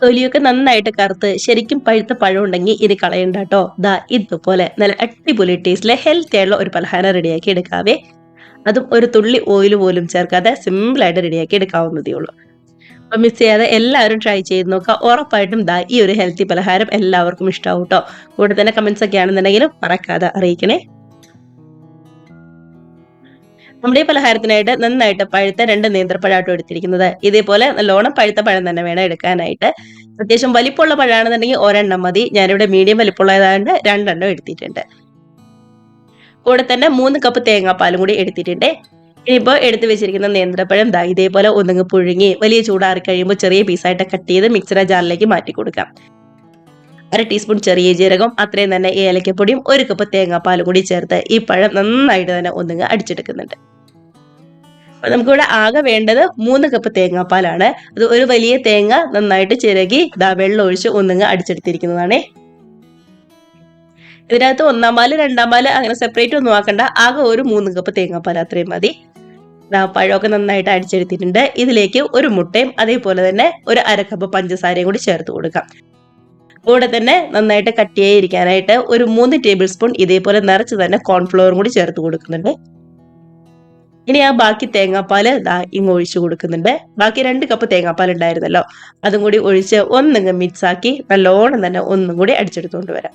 തൊലിയൊക്കെ നന്നായിട്ട് കറുത്ത് ശരിക്കും പഴുത്ത പഴം ഉണ്ടെങ്കിൽ ഇത് കളയണ്ട കേട്ടോ. ദാ ഇതുപോലെ നല്ല അടിപൊളി ടേസ്റ്റിലെ ഹെൽത്തി ആയിട്ടുള്ള ഒരു പലഹാരം റെഡിയാക്കി എടുക്കാവേ. അതും ഒരു തുള്ളി ഓയിൽ പോലും ചേർക്കാതെ സിമ്പിൾ ആയിട്ട് റെഡിയാക്കി എടുക്കാവുന്നതേ ഉള്ളൂ. അപ്പൊ മിസ് ചെയ്യാതെ എല്ലാവരും ട്രൈ ചെയ്ത് നോക്കുക. ഉറപ്പായിട്ടും ദാ ഈ ഒരു ഹെൽത്തി പലഹാരം എല്ലാവർക്കും ഇഷ്ടാവും ട്ടോ. കൂടെ തന്നെ കമന്റ്സ് ഒക്കെ ആണെന്നുണ്ടെങ്കിലും മറക്കാതെ അറിയിക്കണേ. നമ്മുടെ ഈ പലഹാരത്തിനായിട്ട് നന്നായിട്ട് പഴുത്ത 2 നേന്ത്രപ്പഴാട്ടോ എടുത്തിരിക്കുന്നത്. ഇതേപോലെ നല്ലോണം പഴുത്ത പഴം തന്നെ വേണം എടുക്കാനായിട്ട്. അത്യാവശ്യം വലിപ്പമുള്ള പഴമാണെന്നുണ്ടെങ്കിൽ ഒരെണ്ണം മതി. ഞാനിവിടെ മീഡിയം വലിപ്പമുള്ളതായതുകൊണ്ട് 2 എണ്ണം എടുത്തിട്ടുണ്ട്. കൂടെ തന്നെ 3 കപ്പ് തേങ്ങാപ്പാലും കൂടി എടുത്തിട്ടുണ്ട്. ഇനിയിപ്പോൾ എടുത്തു വെച്ചിരിക്കുന്ന നേന്ത്രപ്പഴം ദാ ഇതേപോലെ ഒന്നങ്ങ് പുഴുങ്ങി വലിയ ചൂടാറി കഴിയുമ്പോൾ ചെറിയ പീസായിട്ട് കട്ട് ചെയ്ത് മിക്സിയുടെ ജാറിലേക്ക് മാറ്റി കൊടുക്കാം. 1 ടീസ്പൂൺ ചെറിയ ജീരകം, അത്രയും തന്നെ ഏലക്കപ്പൊടിയും 1 കപ്പ് തേങ്ങാപ്പാലും കൂടി ചേർത്ത് ഈ പഴം നന്നായിട്ട് തന്നെ ഒന്നങ്ങ് അടിച്ചെടുക്കുന്നുണ്ട്. നമുക്കിവിടെ ആകെ വേണ്ടത് 3 കപ്പ് തേങ്ങാപ്പാലാണ്. അത് ഒരു വലിയ തേങ്ങ നന്നായിട്ട് ചിരകി ദാ വെള്ളം ഒഴിച്ച് ഒന്നങ്ങ് അടിച്ചെടുത്തിരിക്കുന്നതാണ്. ഇതിനകത്ത് 1-ാം പാല് 2-ാം പാല് അങ്ങനെ സെപ്പറേറ്റ് ഒന്നും ആക്കണ്ട. ആകെ ഒരു 3 കപ്പ് തേങ്ങാപ്പാൽ അത്രയും മതി. പഴമൊക്കെ നന്നായിട്ട് അടിച്ചെടുത്തിട്ടുണ്ട്. ഇതിലേക്ക് ഒരു മുട്ടയും അതേപോലെ തന്നെ ഒരു 1/2 കപ്പ് പഞ്ചസാരയും കൂടി ചേർത്ത് കൊടുക്കാം. കൂടെ തന്നെ നന്നായിട്ട് കട്ടിയായിരിക്കാനായിട്ട് ഒരു 3 ടേബിൾ സ്പൂൺ ഇതേപോലെ നിറച്ച് തന്നെ കോൺഫ്ലവറും കൂടി ചേർത്ത് കൊടുക്കുന്നുണ്ട്. ഇനി ആ ബാക്കി തേങ്ങാപ്പാല് ഇങ്ങ് ഒഴിച്ചു കൊടുക്കുന്നുണ്ട്. ബാക്കി 2 കപ്പ് തേങ്ങാപ്പാൽ ഉണ്ടായിരുന്നല്ലോ, അതും കൂടി ഒഴിച്ച് ഒന്നങ്ങ് മിക്സ് ആക്കി നല്ലോണം തന്നെ ഒന്നും കൂടി അടിച്ചെടുത്തുകൊണ്ട് വരാം.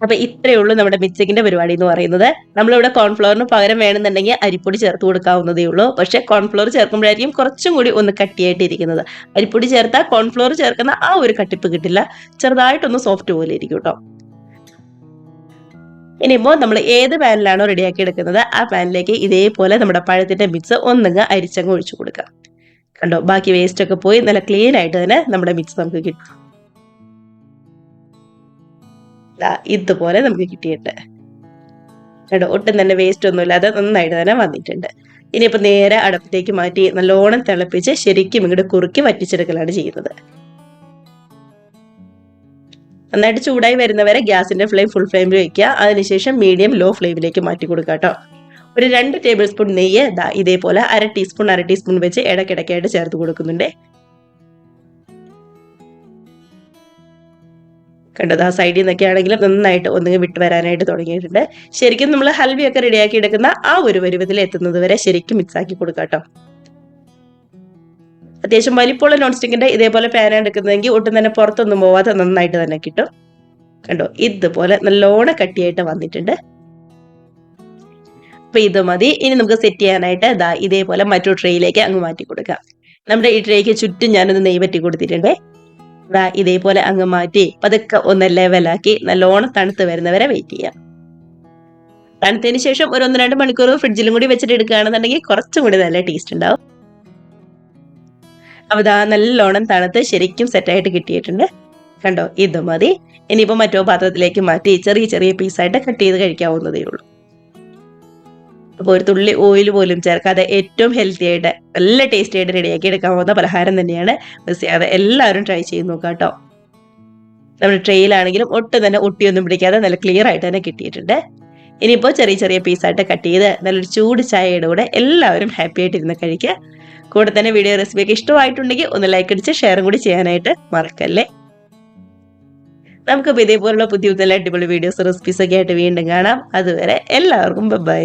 അപ്പൊ ഇത്രയേ ഉള്ളൂ നമ്മുടെ മിക്സിങ്ങിന്റെ പരിപാടി എന്ന് പറയുന്നത്. നമ്മളിവിടെ കോൺഫ്ലവറിന് പകരം വേണമെന്നുണ്ടെങ്കിൽ അരിപ്പൊടി ചേർത്ത് കൊടുക്കാവുന്നതേ ഉള്ളൂ. പക്ഷെ കോൺഫ്ലവർ ചേർക്കുമ്പോഴായിരിക്കും കുറച്ചും കൂടി ഒന്ന് കട്ടിയായിട്ട് ഇരിക്കുന്നത്. അരിപ്പൊടി ചേർത്താൽ കോൺഫ്ലവർ ചേർക്കുന്ന ആ ഒരു കട്ടിപ്പ് കിട്ടില്ല, ചെറുതായിട്ടൊന്ന് സോഫ്റ്റ് പോലെ ഇരിക്കും കേട്ടോ. ഇനിയിപ്പോൾ നമ്മൾ ഏത് പാനിലാണോ റെഡിയാക്കി എടുക്കുന്നത് ആ പാനിലേക്ക് ഇതേപോലെ നമ്മുടെ പഴത്തിന്റെ മിക്സ് ഒന്നങ്ങ് അരിച്ചങ്ങ് ഒഴിച്ചു കൊടുക്കാം. കണ്ടോ, ബാക്കി വേസ്റ്റ് ഒക്കെ പോയി നല്ല ക്ലീൻ ആയിട്ട് തന്നെ നമ്മുടെ മിക്സ് നമുക്ക് കിട്ടും. ഇതുപോലെ നമുക്ക് കിട്ടിയിട്ടുണ്ട് കേട്ടോ. ഒട്ടും തന്നെ വേസ്റ്റ് ഒന്നും ഇല്ലാതെ നന്നായിട്ട് തന്നെ വന്നിട്ടുണ്ട്. ഇനിയിപ്പോൾ നേരെ അടുപ്പത്തേക്ക് മാറ്റി നല്ലോണം തിളപ്പിച്ച് ശരിക്കും ഇങ്ങോട്ട് കുറുക്കി വറ്റിച്ചെടുക്കലാണ് ചെയ്യുന്നത്. നന്നായിട്ട് ചൂടായി വരുന്നവരെ ഗ്യാസിന്റെ ഫ്ലെയിം ഫുൾ ഫ്ലെയിമിൽ വെക്കുക. അതിനുശേഷം മീഡിയം ലോ ഫ്ലെയിമിലേക്ക് മാറ്റി കൊടുക്കുക കേട്ടോ. ഒരു 2 ടേബിൾ സ്പൂൺ നെയ്യ് ഇതേപോലെ 1/2 ടീസ്പൂൺ വെച്ച് ഇടയ്ക്കിടയ്ക്കായിട്ട് ചേർത്ത് കൊടുക്കുന്നുണ്ട്. കണ്ടത് ആ സൈഡിൽ നിന്നൊക്കെ ആണെങ്കിലും നന്നായിട്ട് ഒന്നുകിൽ വിട്ട് വരാനായിട്ട് തുടങ്ങിയിട്ടുണ്ട്. ശരിക്കും നമ്മൾ ഹൽവയൊക്കെ റെഡിയാക്കി എടുക്കുന്ന ആ ഒരു പരുവത്തിൽ എത്തുന്നത് വരെ ശരിക്കും മിക്സ് ആക്കി കൊടുക്കുക കേട്ടോ. അത്യാവശ്യം വലിപ്പമുള്ള നോൺ സ്റ്റിക്കിന്റെ ഇതേപോലെ പാനാണ് എടുക്കുന്നതെങ്കിൽ ഒട്ടും തന്നെ പുറത്തൊന്നും പോവാതെ നന്നായിട്ട് തന്നെ കിട്ടും. കണ്ടോ, ഇതുപോലെ നല്ലോണം കട്ടിയായിട്ട് വന്നിട്ടുണ്ട്. അപ്പൊ ഇത് മതി. ഇനി നമുക്ക് സെറ്റ് ചെയ്യാനായിട്ട് ഇതേപോലെ മറ്റൊരു ട്രേയിലേക്ക് അങ്ങ് മാറ്റി കൊടുക്കാം. നമ്മുടെ ഈ ട്രേക്ക് ചുറ്റും ഞാനൊന്ന് നെയ്യ് പറ്റി കൊടുത്തിട്ടുണ്ട്. ഇതേപോലെ അങ്ങ് മാറ്റി പതുക്കെ ഒന്ന് ലെവലാക്കി നല്ലോണം തണുത്ത് വരുന്നവരെ വെയിറ്റ് ചെയ്യാം. തണുത്തതിന് ശേഷം ഒരു 1-2 മണിക്കൂർ ഫ്രിഡ്ജിലും കൂടി വെച്ചിട്ട് എടുക്കുകയാണെന്നുണ്ടെങ്കിൽ കുറച്ചും കൂടി നല്ല ടേസ്റ്റ് ഉണ്ടാവും. അപ്പൊ നല്ലോണം തണുത്ത് ശരിക്കും സെറ്റായിട്ട് കിട്ടിയിട്ടുണ്ട്. കണ്ടോ, ഇത് മതി. ഇനിയിപ്പോ മറ്റോ പാത്രത്തിലേക്ക് മാറ്റി ചെറിയ ചെറിയ പീസായിട്ട് കട്ട് ചെയ്ത് കഴിക്കാവുന്നതേ ഉള്ളൂ. അപ്പോൾ ഒരു തുള്ളി ഓയിൽ പോലും ചേർക്കാതെ ഏറ്റവും ഹെൽത്തി ആയിട്ട് നല്ല ടേസ്റ്റി ആയിട്ട് റെഡിയാക്കി എടുക്കാവുന്ന പലഹാരം തന്നെയാണ്. മിസ് ചെയ്യാതെ എല്ലാവരും ട്രൈ ചെയ്ത് നോക്കാം കേട്ടോ. നമ്മുടെ ട്രെയിലാണെങ്കിലും ഒട്ടും തന്നെ ഒട്ടിയൊന്നും പിടിക്കാതെ നല്ല ക്ലിയർ ആയിട്ട് തന്നെ കിട്ടിയിട്ടുണ്ട്. ഇനിയിപ്പോൾ ചെറിയ ചെറിയ പീസായിട്ട് കട്ട് ചെയ്ത് നല്ലൊരു ചൂട് ചായയുടെ കൂടെ എല്ലാവരും ഹാപ്പി ആയിട്ട് ഇരുന്ന് കഴിക്കുക. കൂടെ തന്നെ വീഡിയോ റെസിപ്പിയൊക്കെ ഇഷ്ടമായിട്ടുണ്ടെങ്കിൽ ഒന്ന് ലൈക്ക് അടിച്ച് ഷെയറും കൂടി ചെയ്യാനായിട്ട് മറക്കല്ലേ. നമുക്കിപ്പോൾ ഇതേപോലുള്ള പുതിയ പുതിയ അടിപൊളി വീഡിയോസ് റെസിപ്പീസ് ഒക്കെ ആയിട്ട് വീണ്ടും കാണാം. അതുവരെ എല്ലാവർക്കും ബൈ.